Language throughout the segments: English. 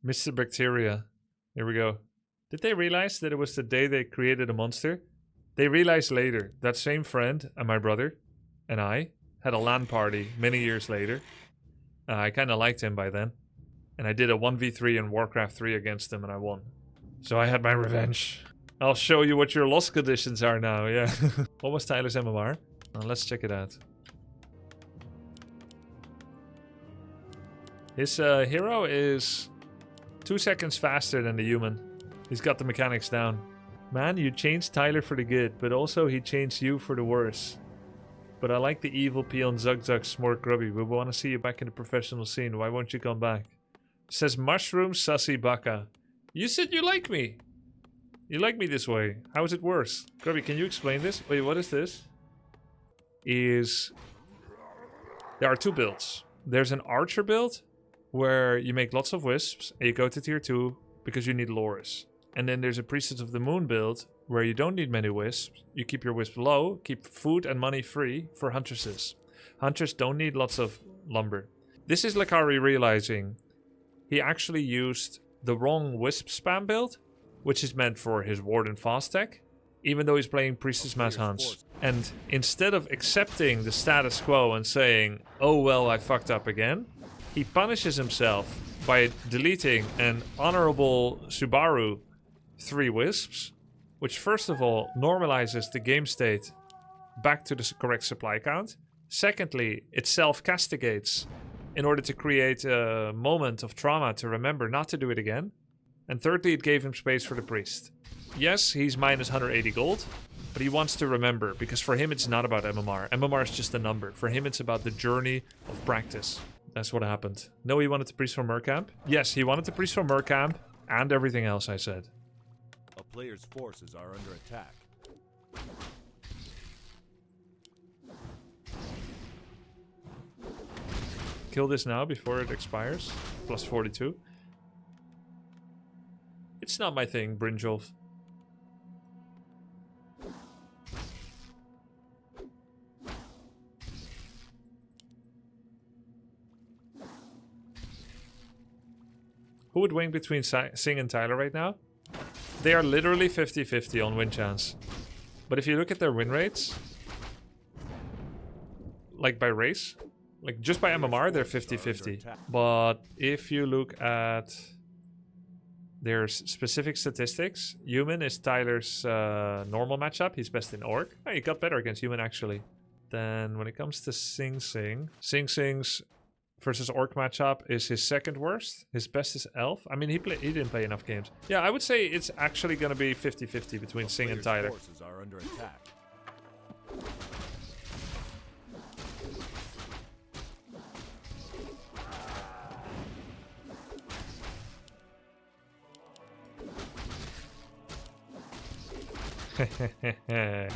Mr. Bacteria. Here we go. Did they realize that it was the day they created a monster? They realized later. That same friend and my brother and I had a LAN party many years later. I kind of liked him by then. And I did a 1v3 in Warcraft 3 against him and I won. So I had my revenge. I'll show you what your loss conditions are now, yeah. What was Tyler's MMR? Let's check it out. His hero is 2 seconds faster than the human. He's got the mechanics down. Man, you changed Tyler for the good, but also he changed you for the worse. But I like the evil peon Zug Zug Smork Grubby. We want to see you back in the professional scene. Why won't you come back? Says Mushroom Sussy Baka. You said you like me. You like me this way. How is it worse? Grubby, can you explain this? Wait, what is this? There are 2 builds. There's an archer build where you make lots of wisps and you go to tier 2 because you need Loris. And then there's a Priestess of the Moon build where you don't need many wisps. You keep your wisp low, keep food and money free for huntresses. Hunters don't need lots of lumber. This is Lakari realizing he actually used the wrong wisp spam build, which is meant for his Warden fast tech, even though he's playing Priestess Mass Hunts. And instead of accepting the status quo and saying, oh well, I fucked up again, he punishes himself by deleting an honorable Subaru 3 wisps, which first of all normalizes the game state back to the correct supply count. Secondly, it self-castigates in order to create a moment of trauma to remember not to do it again. And thirdly, it gave him space for the priest. Yes, he's minus 180 gold, but he wants to remember, because for him it's not about MMR. MMR is just a number. For him it's about the journey of practice. That's what happened. No, he wanted the priest from Mercamp. Yes, he wanted the priest from Mercamp and everything else I said. A player's forces are under attack. Kill this now before it expires. Plus 42. It's not my thing, Brynjolf. Who would win between Sing and Tyler right now? They are literally 50-50 on win chance. But if you look at their win rates, like by race, like just by MMR, they're 50-50. But if you look at their specific statistics, Human is Tyler's normal matchup. He's best in Orc. Oh, he got better against Human actually. Then when it comes to Sing's versus Orc matchup is his second worst. His best is Elf. I mean, he didn't play enough games. Yeah, I would say it's actually going to be 50-50 between Sing and Tyler. Forces are under attack.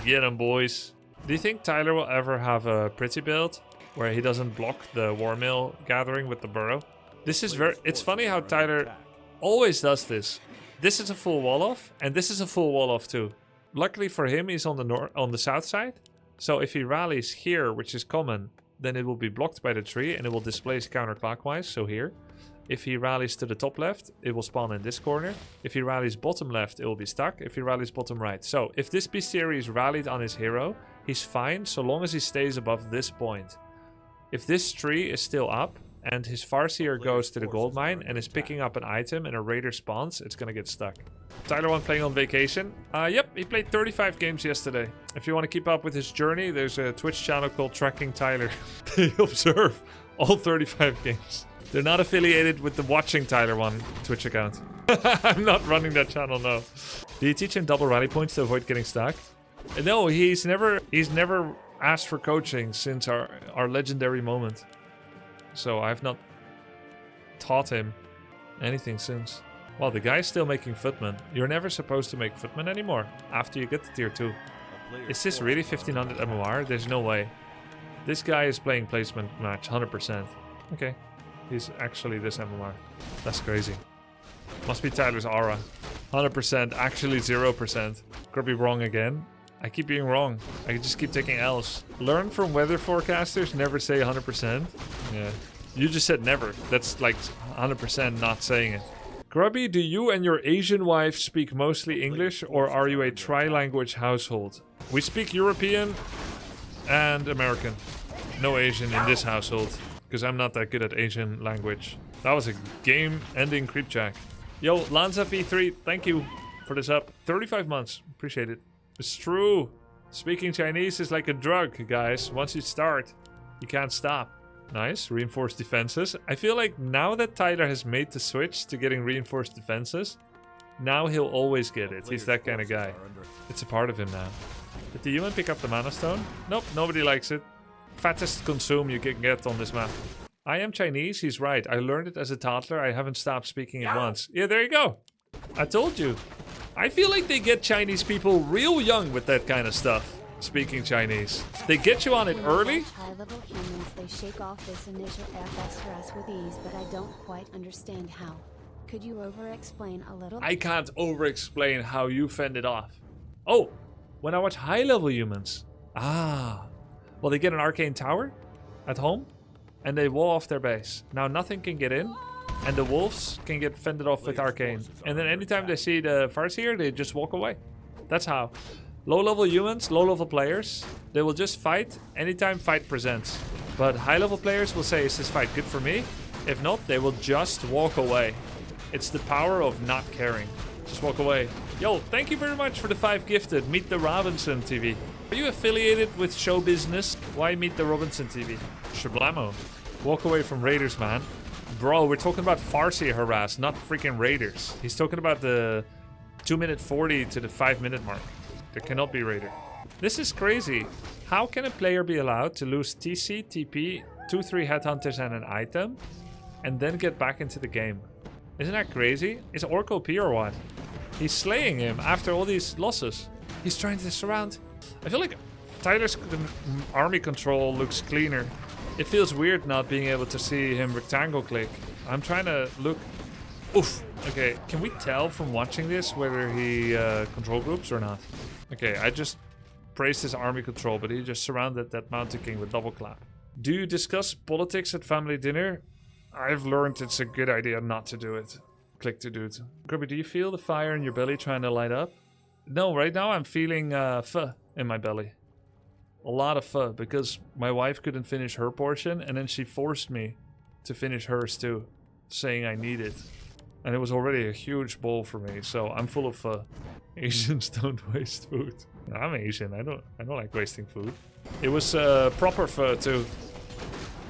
Get him, boys. Do you think Tyler will ever have a pretty build where he doesn't block the War Mill gathering with the burrow? This is it's funny how Tyler always does this. This is a full wall off, and this is a full wall off too. Luckily for him, he's on the south side. So if he rallies here, which is common, then it will be blocked by the tree and it will displace counterclockwise, so here. If he rallies to the top left, it will spawn in this corner. If he rallies bottom left, it will be stuck. If he rallies bottom right. So if this bestiary is rallied on his hero, he's fine so long as he stays above this point. If this tree is still up and his Farseer goes to the gold mine and is picking up an item and a raider spawns, it's gonna get stuck. Tyler1 playing on vacation. Yep, he played 35 games yesterday. If you want to keep up with his journey, there's a Twitch channel called Tracking Tyler. They observe all 35 games. They're not affiliated with the Watching Tyler1 Twitch account. I'm not running that channel, no. Do you teach him double rally points to avoid getting stuck? No, he's never asked for coaching since our legendary moment. So I've not taught him anything since. Well, the guy's still making footmen. You're never supposed to make footmen anymore after you get to tier 2. Is this really 1500 MMR? There's no way. This guy is playing placement match 100%. Okay. He's actually this MMR. That's crazy. Must be Tyler's aura. 100%, actually 0%. Could be wrong again. I keep being wrong. I just keep taking L's. Learn from weather forecasters, never say 100%. Yeah. You just said never. That's like 100% not saying it. Grubby, do you and your Asian wife speak mostly English, or are you a tri-language household? We speak European and American. No Asian in this household, because I'm not that good at Asian language. That was a game-ending creep jack. Yo, Lanza V3, thank you for this up. 35 months, appreciate it. It's true. Speaking Chinese is like a drug, guys. Once you start, you can't stop. Nice, reinforced defenses. I feel like now that Tyler has made the switch to getting reinforced defenses, now he'll always get it. He's that kind of guy. It's a part of him now. Did the human pick up the mana stone? Nope, nobody likes it. Fattest consume you can get on this map. I am Chinese, he's right. I learned it as a toddler. I haven't stopped speaking it once. Yeah, there you go. I told you. I feel like they get Chinese people real young with that kind of stuff. Speaking Chinese. They get you on it early. High-level humans, they shake off this initial FS stress with ease, but I don't quite understand how. Could you over-explain a little? I can't over-explain how you fend it off. Oh, when I watch high-level humans. Ah. Well, they get an arcane tower at home, and they wall off their base. Now nothing can get in, and the wolves can get fended off with arcane. And then anytime they see the Farseer, they just walk away. That's how. Low-level humans, low-level players, they will just fight anytime fight presents. But high-level players will say, is this fight good for me? If not, they will just walk away. It's the power of not caring. Just walk away. Yo, thank you very much for the 5 gifted. Meet the Robinson TV. Are you affiliated with show business? Why Meet the Robinson TV? Shablamo. Walk away from Raiders, man. Bro, we're talking about Farseer harass, not freaking Raiders. He's talking about the 2-minute 40 to the 5-minute mark. There cannot be Raider. This is crazy. How can a player be allowed to lose TC, TP, 2-3 headhunters and an item, and then get back into the game? Isn't that crazy? Is Orc OP or what? He's slaying him after all these losses. He's trying to surround. I feel like Tyler's army control looks cleaner. It feels weird not being able to see him rectangle click. I'm trying to look. Oof. Okay, can we tell from watching this whether he control groups or not? Okay, I just praised his army control, but he just surrounded that Mountain King with double clap. Do you discuss politics at family dinner? I've learned it's a good idea not to do it. Click to do it. Grubby, do you feel the fire in your belly trying to light up? No, right now I'm feeling pho in my belly. A lot of pho, because my wife couldn't finish her portion, and then she forced me to finish hers too, saying I need it. And it was already a huge bowl for me, so I'm full of pho. Asians don't waste food. I'm Asian, I don't like wasting food. It was proper pho too,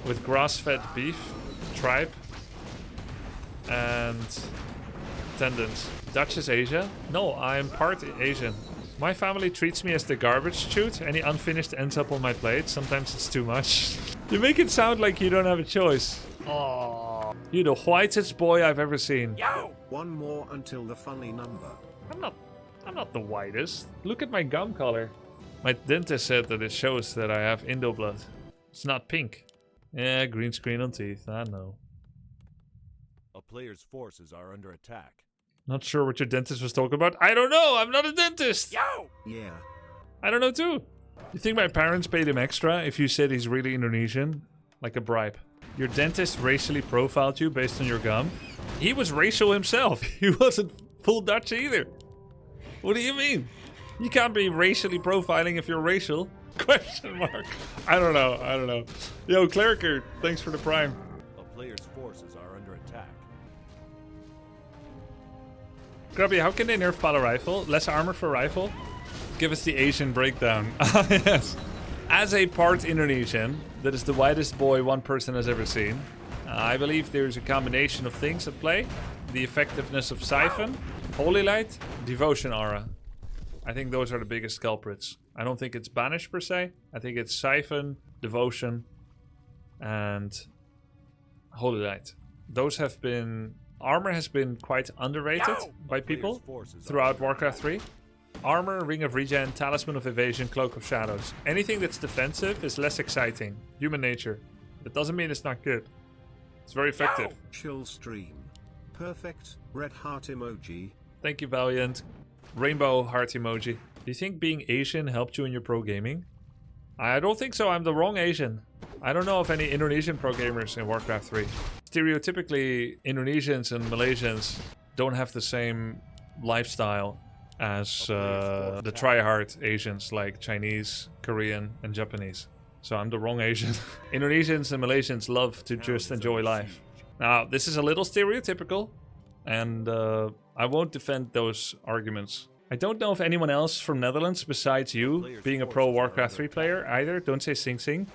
with grass-fed beef, tripe, and tendons. Dutch is Asia? No, I'm part Asian. My family treats me as the garbage chute. Any unfinished ends up on my plate. Sometimes it's too much. You make it sound like you don't have a choice. Oh, you're the whitest boy I've ever seen. Yo! One more until the funny number. I'm not the whitest. Look at my gum color. My dentist said that it shows that I have Indo blood. It's not pink. Yeah, green screen on teeth. I know. A player's forces are under attack. Not sure what your dentist was talking about. I don't know. I'm not a dentist. Yo! Yeah. I don't know too. You think my parents paid him extra if you said he's really Indonesian? Like a bribe. Your dentist racially profiled you based on your gum? He was racial himself. He wasn't full Dutch either. What do you mean? You can't be racially profiling if you're racial. Question mark. I don't know. Yo, Clericer, thanks for the prime. A player's forces are under attack. Grubby, how can they nerf battle rifle? Less armor for rifle? Give us the Asian breakdown. Yes. As a part Indonesian, that is the whitest boy one person has ever seen. I believe there's a combination of things at play. The effectiveness of Siphon, Holy Light, Devotion Aura. I think those are the biggest culprits. I don't think it's Banish per se. I think it's Siphon, Devotion, and Holy Light. Those have been... Armor has been quite underrated by people throughout Warcraft 3. Armor, Ring of Regen, Talisman of Evasion, Cloak of Shadows. Anything that's defensive is less exciting. Human nature. That doesn't mean it's not good. It's very effective. Chill stream. Perfect. Red heart emoji. Thank you, Valiant. Rainbow heart emoji. Do you think being Asian helped you in your pro gaming? I don't think so. I'm the wrong Asian. I don't know of any Indonesian pro gamers in Warcraft 3. Stereotypically, Indonesians and Malaysians don't have the same lifestyle as the try-hard Asians like Chinese, Korean, and Japanese. So I'm the wrong Asian. Indonesians and Malaysians love to just enjoy life. Now, this is a little stereotypical, and I won't defend those arguments. I don't know if anyone else from Netherlands besides you being a pro Warcraft 3 player either. Don't say Sing Sing.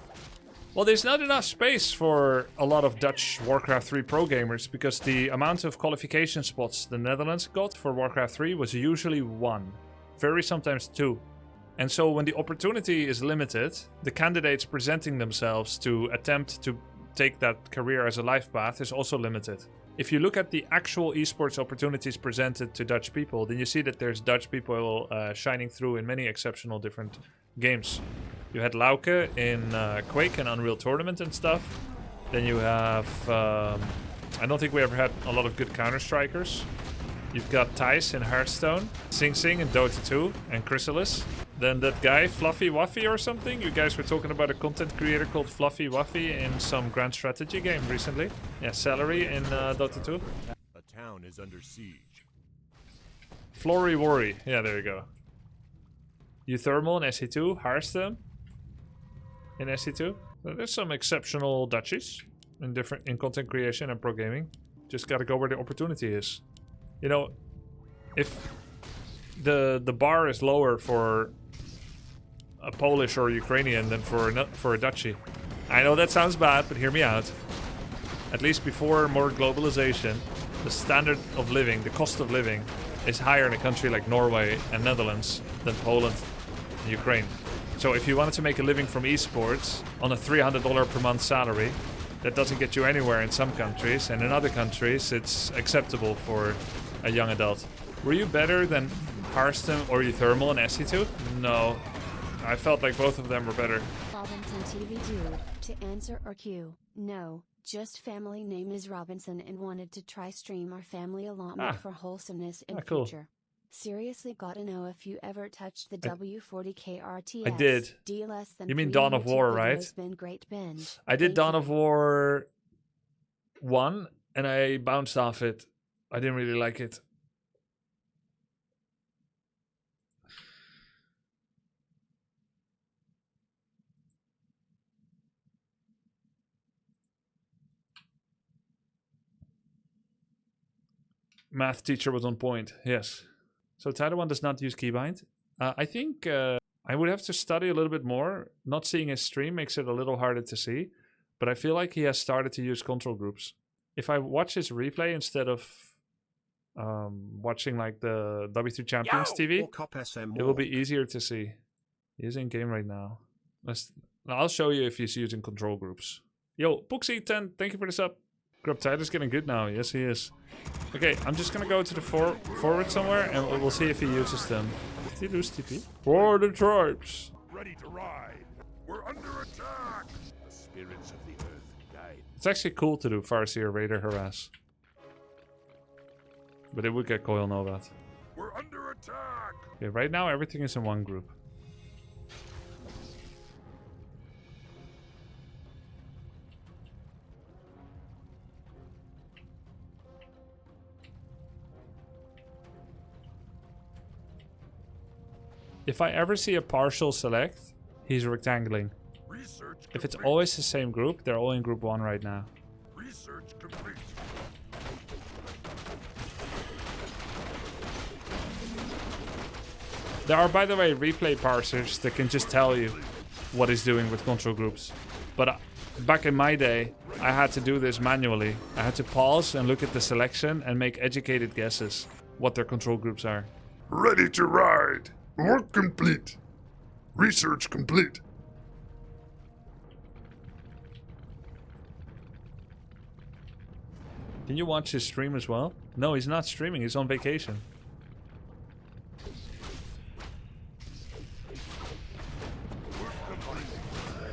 Well, there's not enough space for a lot of Dutch Warcraft 3 pro gamers because the amount of qualification spots the Netherlands got for Warcraft 3 was usually 1, very sometimes 2. And so when the opportunity is limited, the candidates presenting themselves to attempt to take that career as a life path is also limited. If you look at the actual esports opportunities presented to Dutch people, then you see that there's Dutch people shining through in many exceptional different games. You had Lauke in Quake and Unreal Tournament and stuff. Then you have... I don't think we ever had a lot of good Counter-Strikers. You've got Thijs in Hearthstone, Sing Sing in Dota 2, and Chrysalis. Then that guy, Fluffy Waffy or something. You guys were talking about a content creator called Fluffy Waffy in some grand strategy game recently. Yeah, Celery in Dota 2. A town is under siege. Flory Worry. Yeah, there you go. Uthermal in SE2, Hearthstone in SE2. So there's some exceptional Dutchies in content creation and pro gaming. Just gotta go where the opportunity is. You know, if the bar is lower for a Polish or Ukrainian than for a Dutchie. I know that sounds bad, but hear me out. At least before more globalization, the standard of living, the cost of living, is higher in a country like Norway and Netherlands than Poland and Ukraine. So if you wanted to make a living from esports on a $300 per month salary, that doesn't get you anywhere in some countries, and in other countries it's acceptable for a young adult. Were you better than Hearthstone or Uthermal in SE2? No. I felt like both of them were better. Robinson TV dude, to answer or Q, no, just family name is Robinson and wanted to try stream our family allotment for wholesomeness in cool. future. Seriously gotta know if you ever touched the W40K RTS. I did. D less than You mean 3 Dawn of YouTube War, videos right? Been great, Ben. I did Thank Dawn you. of War 1 and I bounced off it. I didn't really like it. Math teacher was on point, yes. So Tyler1 does not use keybind. I think I would have to study a little bit more. Not seeing his stream makes it a little harder to see. But I feel like he has started to use control groups. If I watch his replay instead of watching like the W3 Champions TV, it will be easier to see. He is in game right now. I'll show you if he's using control groups. Yo, Puxy10, thank you for the sub. Grub Tyler's getting good now. Yes, he is. Okay, I'm just gonna go to the forward somewhere and we'll see if he uses them. Did he lose TP? For the tribes. Ready to ride. We're under attack. The spirits of the earth guide. It's actually cool to do Farseer Raider Harass. But it would get Coil Nomad. We're under attack. Okay, right now everything is in one group. If I ever see a partial select, he's rectangling. Research If it's complete. always the same group, they're all in group 1 right now. Research complete. There are, by the way, replay parsers that can just tell you what he's doing with control groups. But back in my day, I had to do this manually. I had to pause and look at the selection and make educated guesses what their control groups are. Ready to ride. Work complete. Research complete. Can you watch his stream as well? No, he's not streaming. He's on vacation.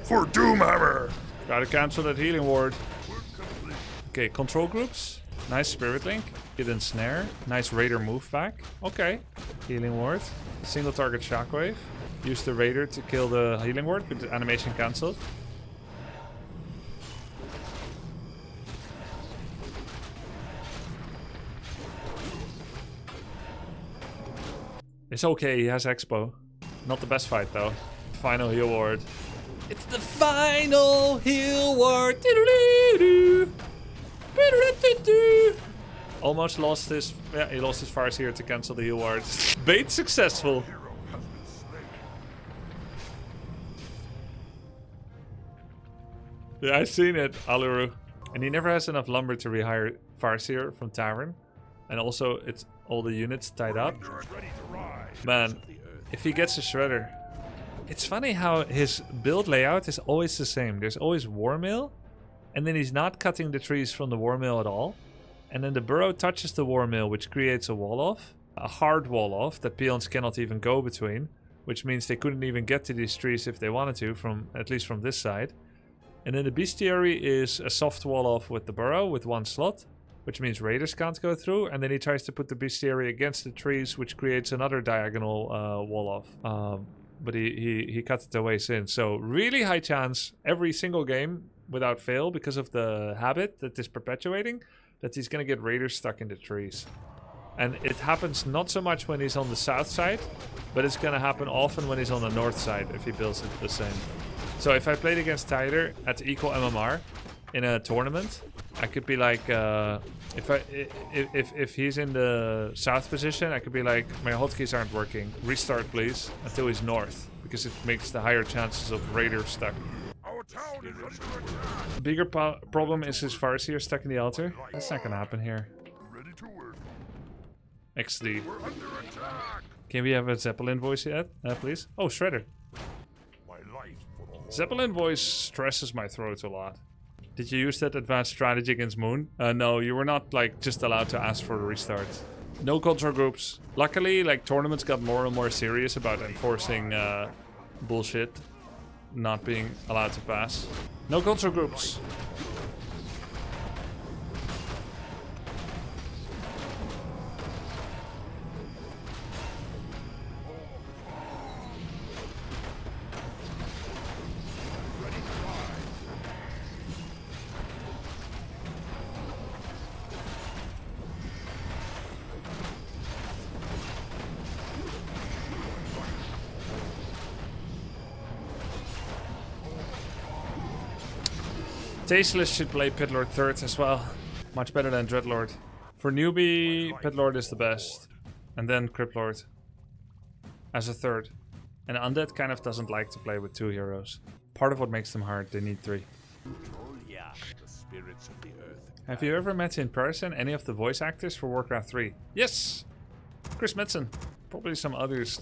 For Doomhammer. Gotta cancel that healing ward. Okay, control groups. Nice Spirit Link. Hidden Snare. Nice Raider move back. Okay. Healing ward. Single target Shockwave. Use the Raider to kill the healing ward with the animation cancelled. It's okay, he has Expo. Not the best fight though. Final heal ward. It's the final heal ward. Almost lost his... Yeah, he lost his Farseer to cancel the heal ward. Bait successful. Yeah, I've seen it, Aluru. And he never has enough lumber to rehire Farseer from Tavern. And also, it's all the units tied up. Man, if he gets a Shredder... It's funny how his build layout is always the same. There's always War Mill. And then he's not cutting the trees from the War Mill at all. And then the burrow touches the War Mill, which creates a wall off. A hard wall off that peons cannot even go between. Which means they couldn't even get to these trees if they wanted to, from at least from this side. And then the bestiary is a soft wall off with the burrow with one slot. Which means raiders can't go through. And then he tries to put the bestiary against the trees, which creates another diagonal wall off. But he cut it away since. So really high chance every single game without fail, because of the habit that is perpetuating, that he's going to get raiders stuck in the trees. And it happens not so much when he's on the south side, but it's going to happen often when he's on the north side if he builds it the same. So if I played against Tyler at equal MMR in a tournament, I could be like, if he's in the south position, I could be like, my hotkeys aren't working. Restart please until he's north, because it makes the higher chances of raiders stuck. Our town is under attack. Bigger problem is his Farseer stuck in the altar. That's not gonna happen here. Ready to work. XD. We're under attack. Can we have a Zeppelin voice yet, please? Oh, Shredder. My life for all. Zeppelin voice stresses my throat a lot. Did you use that advanced strategy against Moon? No, you were not like just allowed to ask for a restart. No control groups. Luckily, like tournaments got more and more serious about enforcing bullshit not being allowed to pass. No control groups. Tasteless should play Pitlord third as well. Much better than Dreadlord. For newbie, Pitlord is the best. And then Cryptlord. As a third. And Undead kind of doesn't like to play with two heroes. Part of what makes them hard, they need three. The spirits of the earth. Have you ever met in person any of the voice actors for Warcraft 3? Yes! Chris Metzen. Probably some others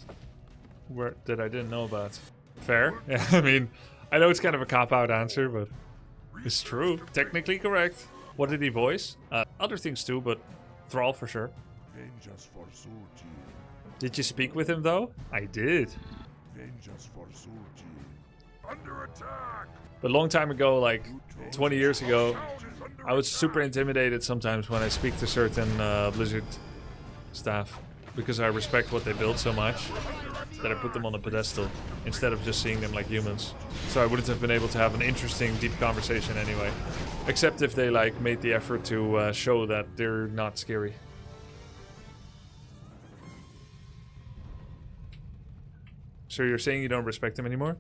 that I didn't know about. Fair. Yeah, I mean, I know it's kind of a cop-out answer, but it's true. Technically correct. What did he voice? Other things too, but Thrall for sure. Vengeance for Surgi. Did you speak with him though? I did. Vengeance for Surgi. Under attack. But a long time ago, like 20 years ago, I was super intimidated sometimes when I speak to certain Blizzard staff. Because I respect what they build so much that I put them on a pedestal instead of just seeing them like humans. So I wouldn't have been able to have an interesting, deep conversation anyway. Except if they like made the effort to show that they're not scary. So you're saying you don't respect them anymore?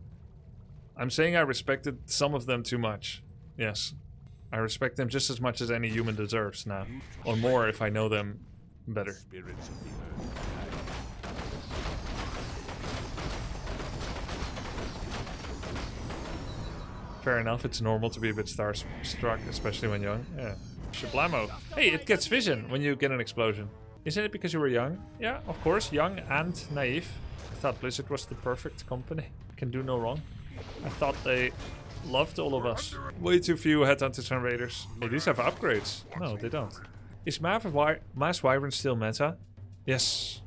I'm saying I respected some of them too much. Yes. I respect them just as much as any human deserves now. Or more if I know them better. Spirits of the earth. Fair enough, it's normal to be a bit starstruck, especially when young. Yeah. Shablamo. Hey, it gets vision when you get an explosion. Isn't it because you were young? Yeah, of course, young and naive. I thought Blizzard was the perfect company. Can do no wrong. I thought they loved all of us. Way too few headhunters and raiders. Hey, these have upgrades. No, they don't. Is Mass Wyvern still meta? Yes.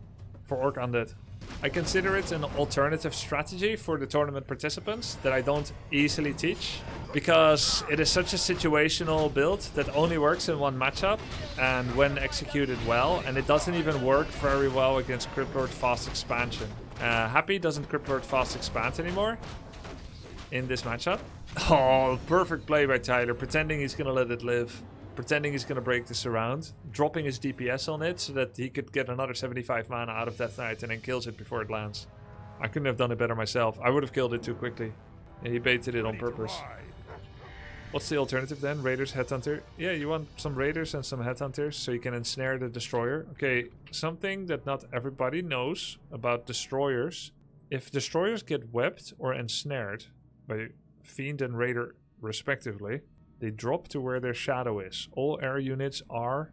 For Orc Undead. I consider it an alternative strategy for the tournament participants that I don't easily teach. Because it is such a situational build that only works in one matchup. And when executed well. And it doesn't even work very well against Cryptlord Fast Expansion. Happy doesn't Cryptlord Fast Expand anymore. In this matchup. Oh, perfect play by Tyler. Pretending he's gonna let it live. pretending he's going to break this around, dropping his DPS on it so that he could get another 75 mana out of Death Knight and then kills it before it lands. I couldn't have done it better myself. I would have killed it too quickly. Yeah, he baited it on purpose. What's the alternative then? Raiders, Headhunter? Yeah, you want some Raiders and some Headhunters so you can ensnare the Destroyer. Okay, something that not everybody knows about Destroyers. If Destroyers get webbed or ensnared by Fiend and Raider respectively, they drop to where their shadow is. All air units are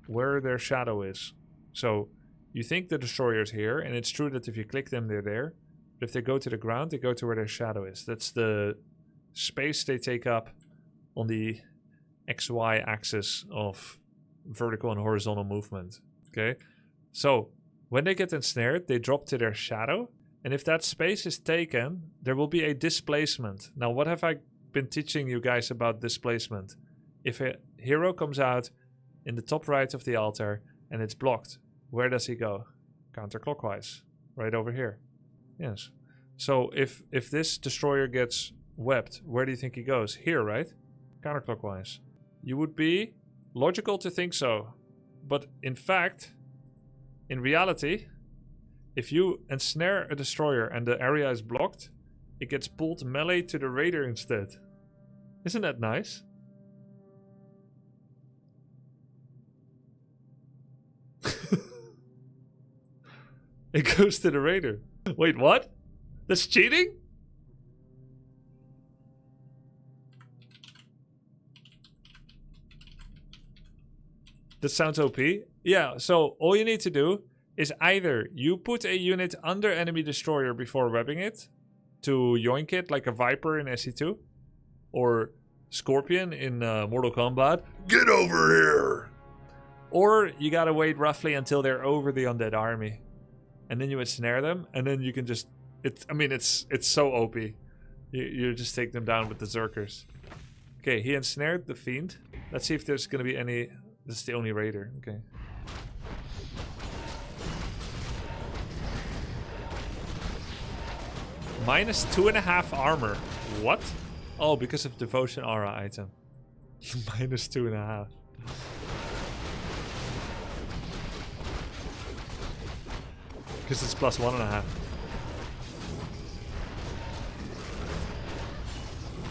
where their shadow is. So you think the Destroyer is here, and it's true that if you click them, they're there. But if they go to the ground, they go to where their shadow is. That's the space they take up on the XY axis of vertical and horizontal movement. Okay? So when they get ensnared, they drop to their shadow. And if that space is taken, there will be a displacement. Now, what have I been teaching you guys about displacement? If a hero comes out in the top right of the altar and it's blocked, where does he go? Counterclockwise, right over here. Yes. So if this destroyer gets webbed, where do you think he goes? Here, right? Counterclockwise. You would be logical to think so. But in fact, in reality, if you ensnare a destroyer and the area is blocked, it gets pulled melee to the raider instead. Isn't that nice? It goes to the raider. Wait, what? That's cheating? That sounds OP. Yeah, so all you need to do is either you put a unit under enemy destroyer before webbing it to yoink it like a Viper in SE2 or Scorpion in Mortal Kombat. Get over here! Or you gotta wait roughly until they're over the undead army. And then you ensnare them, and then you can just... It's so OP. You just take them down with the Zerkers. Okay, he ensnared the Fiend. Let's see if there's gonna be any... This is the only raider. Okay. Minus 2.5 armor. What? Oh, because of Devotion Aura item. Minus 2.5. Because it's plus 1.5.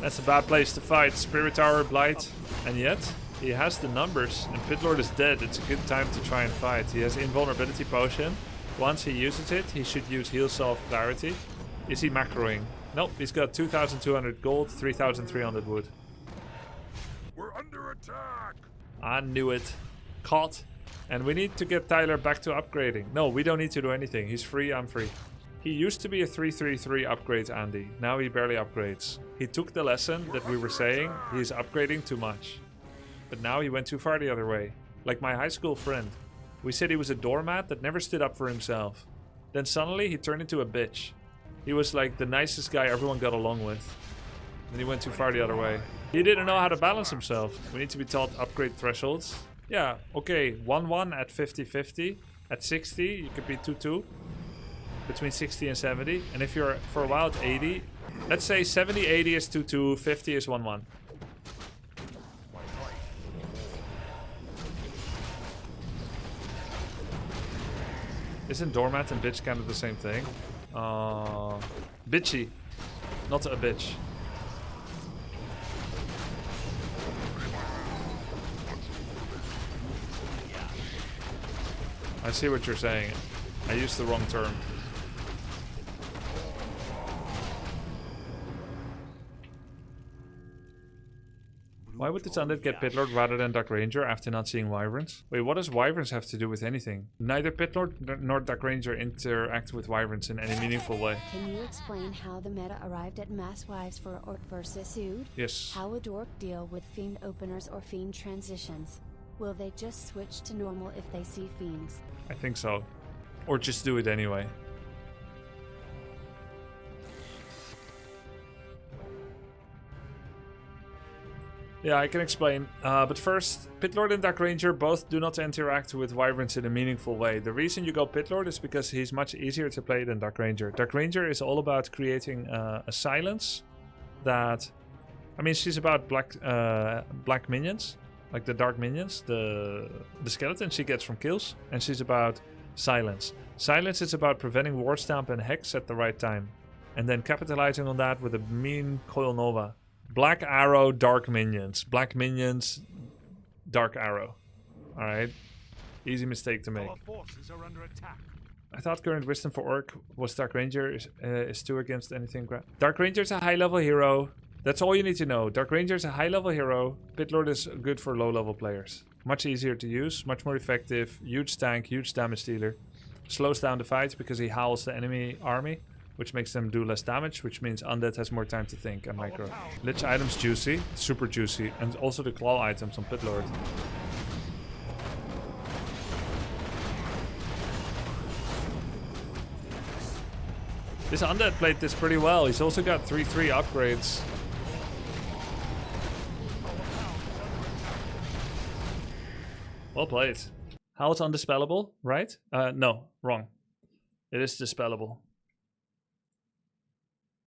That's a bad place to fight. Spirit Tower, Blight. And yet, he has the numbers. And Pitlord is dead. It's a good time to try and fight. He has Invulnerability Potion. Once he uses it, he should use Heal Self Clarity. Is he macroing? Nope, he's got 2,200 gold, 3,300 wood. We're under attack! I knew it. Caught. And we need to get Tyler back to upgrading. No, we don't need to do anything. He's free, I'm free. He used to be a 333 upgrade Andy. Now he barely upgrades. He took the lesson that we were saying. He's upgrading too much. But now he went too far the other way. Like my high school friend. We said he was a doormat that never stood up for himself. Then suddenly he turned into a bitch. He was like the nicest guy everyone got along with. And he went too far the other way. He didn't know how to balance himself. We need to be taught upgrade thresholds. Yeah, okay, 1-1 at 50-50. At 60, you could be 2-2. Between 60 and 70. And if you're for a while at 80, let's say 70-80 is 2-2, 50 is 1-1. Isn't doormat and bitch kind of the same thing? Bitchy, not a bitch. I see what you're saying. I used the wrong term. Why would this undead get Pitlord rather than Dark Ranger after not seeing Wyverns? Wait, what does Wyverns have to do with anything? Neither Pitlord nor Dark Ranger interact with Wyverns in any meaningful way. Can you explain how the meta arrived at Mass Wives for Orc versus Ood? Yes. How would Orc deal with Fiend openers or Fiend transitions? Will they just switch to normal if they see Fiends? I think so. Or just do it anyway. Yeah, I can explain. But first, Pitlord and Dark Ranger both do not interact with Wyverns in a meaningful way. The reason you go Pitlord is because he's much easier to play than Dark Ranger. Dark Ranger is all about creating a silence that... I mean, she's about black minions. like the dark minions, the skeleton she gets from kills, and she's about silence. Silence is about preventing War Stamp and Hex at the right time, and then capitalizing on that with a mean Coil Nova. Black Arrow, Dark Minions. Black Minions, Dark Arrow. Alright. Easy mistake to make. Our forces are under attack. I thought current wisdom for Orc was Dark Ranger is 2 against anything. Dark Ranger is a high level hero. That's all you need to know. Dark Ranger is a high level hero. Pit Lord is good for low level players. Much easier to use, much more effective. Huge tank, huge damage dealer. Slows down the fights because he howls the enemy army, which makes them do less damage, which means Undead has more time to think and micro. Lich items juicy, super juicy, and also the claw items on Pit Lord. This Undead played this pretty well. He's also got 3/3 upgrades. Well played. How it's undispellable, right? No, wrong. It is dispellable.